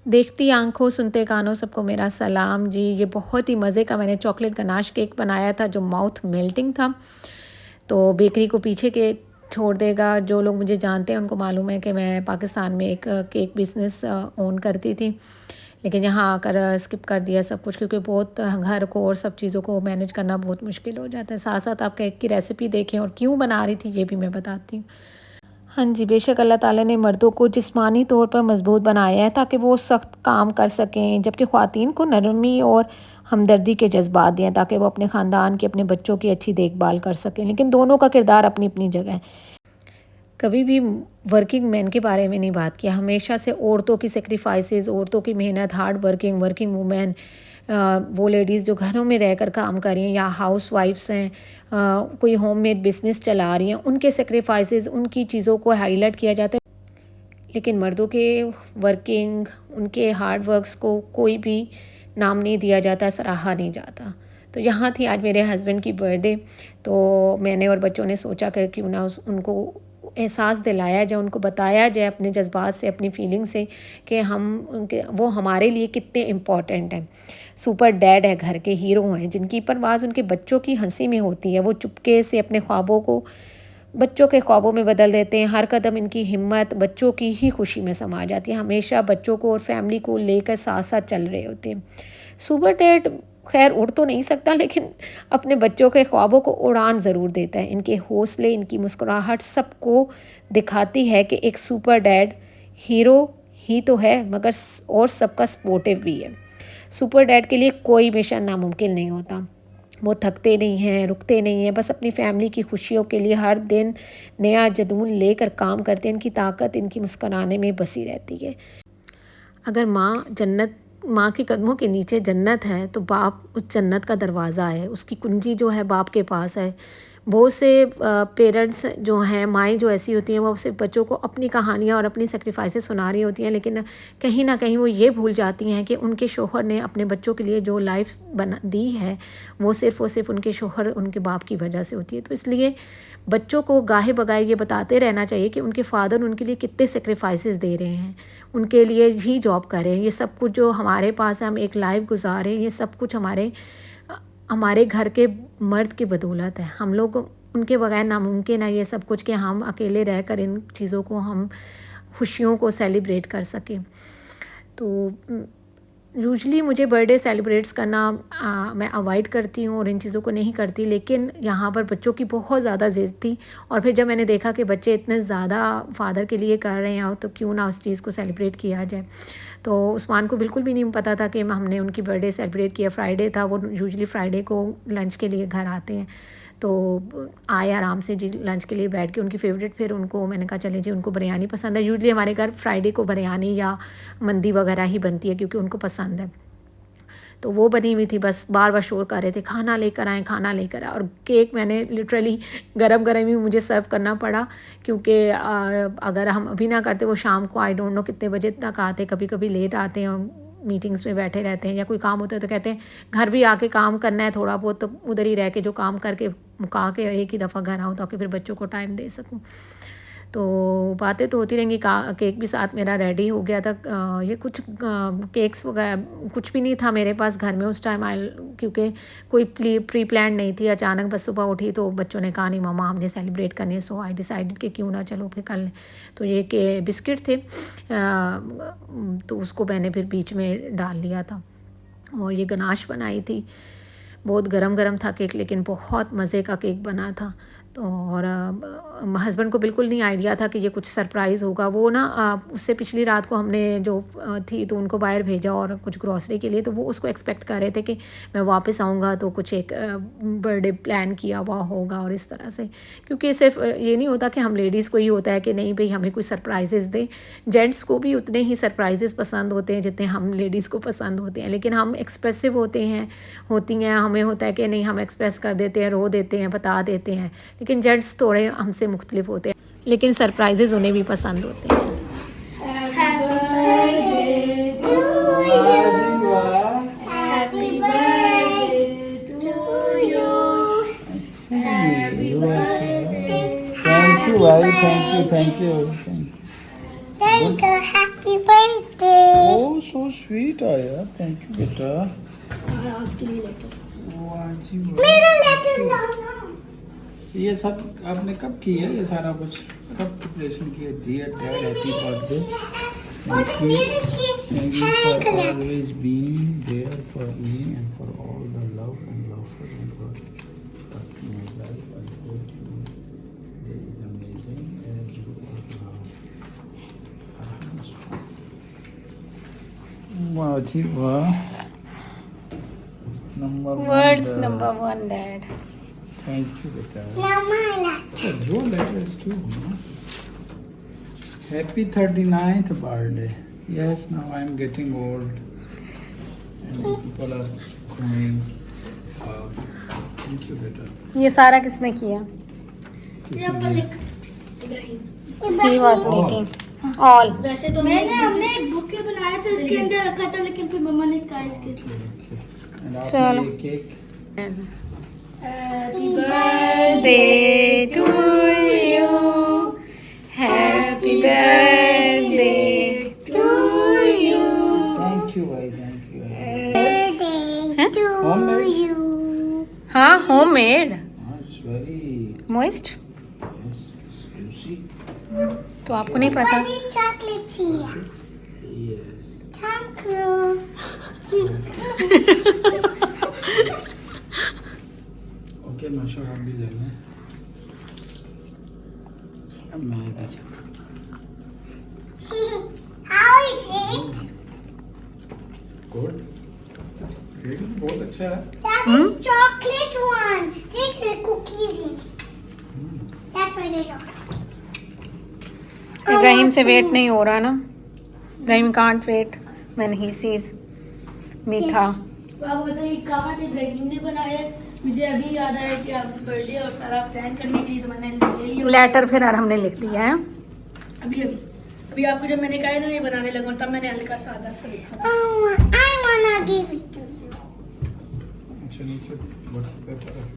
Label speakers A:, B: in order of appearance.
A: देखती आँखों सुनते कानों सबको मेरा सलाम जी। ये बहुत ही मज़े का मैंने चॉकलेट गनाश केक बनाया था जो माउथ मेल्टिंग था। तो बेकरी को पीछे के छोड़ देगा। जो लोग मुझे जानते हैं उनको मालूम है कि मैं पाकिस्तान में एक केक बिज़नेस ओन करती थी, लेकिन यहाँ आकर स्किप कर दिया सब कुछ, क्योंकि बहुत घर को और सब चीज़ों को मैनेज करना बहुत मुश्किल हो जाता है। साथ साथ आप केक की रेसिपी देखें और क्यों बना रही थी ये भी मैं बताती हूँ। हाँ जी, बेशक अल्लाह ताला ने मर्दों को जिस्मानी तौर पर मजबूत बनाया है ताकि वो सख्त काम कर सकें, जबकि ख़वातीन को नरमी और हमदर्दी के जज्बात दिए ताकि वो अपने ख़ानदान की, अपने बच्चों की अच्छी देखभाल कर सकें। लेकिन दोनों का किरदार अपनी अपनी जगह है। कभी भी वर्किंग मैन के बारे में नहीं बात किया। हमेशा से औरतों की सेक्रीफाइसेस, औरतों की मेहनत, हार्ड वर्किंग वूमेन, वो लेडीज़ जो घरों में रहकर काम कर रही हैं या हाउस वाइफ्स हैं, कोई होममेड बिज़नेस चला रही हैं, उनके सेक्रीफाइसेस, उनकी चीज़ों को हाईलाइट किया जाता है। लेकिन मर्दों के वर्किंग, उनके हार्ड वर्क्स को कोई भी नाम नहीं दिया जाता, सराहा नहीं जाता। तो यहाँ थी आज मेरे हस्बैंड की बर्थडे, तो मैंने और बच्चों ने सोचा कि क्यों ना उनको एहसास दिलाया जाए, उनको बताया जाए अपने जज्बात से, अपनी फीलिंग से कि वो हमारे लिए कितने इम्पॉर्टेंट हैं। सुपर डैड है, घर के हीरो हैं, जिनकी परवाज़ उनके बच्चों की हंसी में होती है। वो चुपके से अपने ख्वाबों को बच्चों के ख्वाबों में बदल देते हैं। हर कदम इनकी हिम्मत बच्चों की ही खुशी में समा जाती है। हमेशा बच्चों को और फैमिली को लेकर साथ साथ चल रहे होते हैं। सुपर डैड खैर उड़ तो नहीं सकता, लेकिन अपने बच्चों के ख्वाबों को उड़ान ज़रूर देता है। इनके हौसले, इनकी मुस्कुराहट सबको दिखाती है कि एक सुपर डैड हीरो ही तो है, मगर और सबका सपोर्टिव भी है। सुपर डैड के लिए कोई मिशन नामुमकिन नहीं होता। वो थकते नहीं हैं, रुकते नहीं हैं, बस अपनी फैमिली की खुशियों के लिए हर दिन नया जुनून लेकर काम करते हैं। इनकी ताकत इनकी मुस्कुराने में बसी रहती है। अगर माँ के कदमों के नीचे जन्नत है तो बाप उस जन्नत का दरवाज़ा है, उसकी कुंजी जो है बाप के पास है। बहुत से पेरेंट्स जो हैं, माएँ जो ऐसी होती हैं, वो सिर्फ बच्चों को अपनी कहानियाँ और अपनी सेक्रीफाइसेस सुना रही होती हैं, लेकिन कहीं ना कहीं वो ये भूल जाती हैं कि उनके शोहर ने अपने बच्चों के लिए जो लाइफ बना दी है, वो सिर्फ़ और सिर्फ उनके शोहर, उनके बाप की वजह से होती है। तो इसलिए बच्चों को गाहे बगाए ये बताते रहना चाहिए कि उनके फादर उनके लिए कितने सेक्रीफाइसेस दे रहे हैं, उनके लिए ही जॉब कर रहे हैं। ये सब कुछ जो हमारे पास है, हम एक लाइफ गुजार रहे हैं, ये सब कुछ हमारे घर के मर्द की बदौलत है। हम लोग उनके बगैर नामुमकिन है ये सब कुछ कि हम अकेले रहकर इन चीज़ों को, हम खुशियों को सेलिब्रेट कर सकें। तो यूजुअली मुझे बर्थडे सेलिब्रेट्स करना मैं अवॉइड करती हूँ और इन चीज़ों को नहीं करती, लेकिन यहाँ पर बच्चों की बहुत ज़्यादा ज़िद थी। और फिर जब मैंने देखा कि बच्चे इतने ज़्यादा फादर के लिए कर रहे हैं, तो क्यों ना उस चीज़ को सेलिब्रेट किया जाए। तो उस्मान को बिल्कुल भी नहीं पता था कि हमने उनकी बर्थडे सेलिब्रेट किया। फ्राइडे था, वो यूजुअली फ्राइडे को लंच के लिए घर आते हैं। तो आए आराम से जी, लंच के लिए बैठ के उनकी फ़ेवरेट, फिर उनको मैंने कहा चले जी, उनको बिरयानी पसंद है। यूजुअली हमारे घर फ्राइडे को बिरयानी या मंदी वगैरह ही बनती है क्योंकि उनको पसंद है। तो वो बनी हुई थी, बस बार बार शोर कर रहे थे खाना लेकर आएँ, खाना लेकर आएँ। और केक मैंने लिटरली गरम गरम ही मुझे सर्व करना पड़ा, क्योंकि अगर हम अभी ना करते, वो शाम को आई डोंट नो कितने बजे तक आते, कभी कभी लेट आते हैं, मीटिंग्स में बैठे रहते हैं या कोई काम होता है तो कहते हैं घर भी आके काम करना है थोड़ा बहुत, तो उधर ही रह के जो काम करके मुका के एक ही दफ़ा घर आऊँ ताकि फिर बच्चों को टाइम दे सकूँ। तो बातें तो होती रहेंगी। केक भी साथ मेरा रेडी हो गया था। ये कुछ केक्स वगैरह कुछ भी नहीं था मेरे पास घर में उस टाइम, क्योंकि कोई प्री प्लान नहीं थी। अचानक बस सुबह उठी तो बच्चों ने कहा नहीं मम्मा हमने सेलिब्रेट करनी है, सो आई डिसाइडेड कि क्यों ना चलो फिर कर लें। तो ये के बिस्किट थे, तो उसको मैंने फिर बीच में डाल लिया था। और ये गनाश बनाई थी, बहुत गरम गरम था केक, लेकिन बहुत मज़े का केक बना था। तो और हस्बैंड को बिल्कुल नहीं आइडिया था कि ये कुछ सरप्राइज़ होगा। वो ना उससे पिछली रात को हमने जो थी तो उनको बाहर भेजा और कुछ ग्रॉसरी के लिए, तो वो उसको एक्सपेक्ट कर रहे थे कि मैं वापस आऊँगा तो कुछ एक बर्थडे प्लान किया हुआ होगा और इस तरह से। क्योंकि सिर्फ ये नहीं होता कि हम लेडीज़ को ही होता है कि नहीं भाई हमें कोई सरप्राइजेज़ दे, जेंट्स को भी उतने ही सरप्राइजेज़ पसंद होते हैं जितने हम लेडीज़ को पसंद होते हैं। लेकिन हम एक्सप्रेसिव होती हैं, हमें होता है कि नहीं हम एक्सप्रेस कर देते हैं, रो देते हैं, बता देते हैं। लेकिन जेंट्स थोड़े हमसे मुख्तलिफ होते हैं, लेकिन सरप्राइजेज़ उन्हें भी पसंद होते हैं।
B: Thank you, भाई, thank you.
C: There you go, happy birthday.
B: Oh, so sweet आया, थैंक यू बेटा।
C: आपके लिए लेटर।
B: वाह जी वाह।
C: मेरा लेटर लाना।
B: ये सब आपने कब किया ये सारा कुछ? कब प्रिपरेशन किया? Dear dad, happy birthday. Thank you for always being there for me and for all the love and love for you for my life. I hope you day is amazing as you are now. वाह जी वाह।
A: Words number 1 dad.
B: Thank you बेटा।
C: Now my letter.
B: Your letters too, no? Happy 39th birthday. Yes, now I am getting old and people are crying. Thank you बेटा।
A: ये सारा किसने किया?
C: यहाँ पर लिख Ibrahim.
A: He was making all.
C: वैसे तो हमने एक बुक बनाया था इसके अंदर रखा था लेकिन फिर मम्मा ने कहा इसके
B: And
A: चलो।
B: आपने ये cake
C: Happy
A: Birthday to you. Happy birthday to you.
B: Thank you भाई, thank you।
C: birthday to
B: Homemade?
C: you.
A: हाँ, homemade.
B: It's very
A: Moist.
B: yes, it's juicy.
A: तो आपको नहीं पता?
C: Body chocolate here.
B: Yes.
C: Thank you.
B: Okay, माशा आप भी ले लें। अब मैं भी
C: How is it?
B: Good. Cake बहुत अच्छा है।
C: That is chocolate one. This is cookies in it. That's why they're chocolate.
A: Ibrahim से वेट नहीं हो रहा ना? Ibrahim can't wait when he sees meetha.
C: तो आप बताइए कार्ड इब्राहिम ने बनाया। मुझे अभी याद आया कि आपकी बर्थडे और सारा प्लान करने के लिए तो मैंने ले लिया।
A: लेटर फिर हमने लिख दिया है।
C: अभी आपको जब मैंने कहा ना ये बनाने लगा तब मैंने हल्का सादा सा लिखा था। I wanna give it to you.
B: अच्छा नीचे बटर पेपर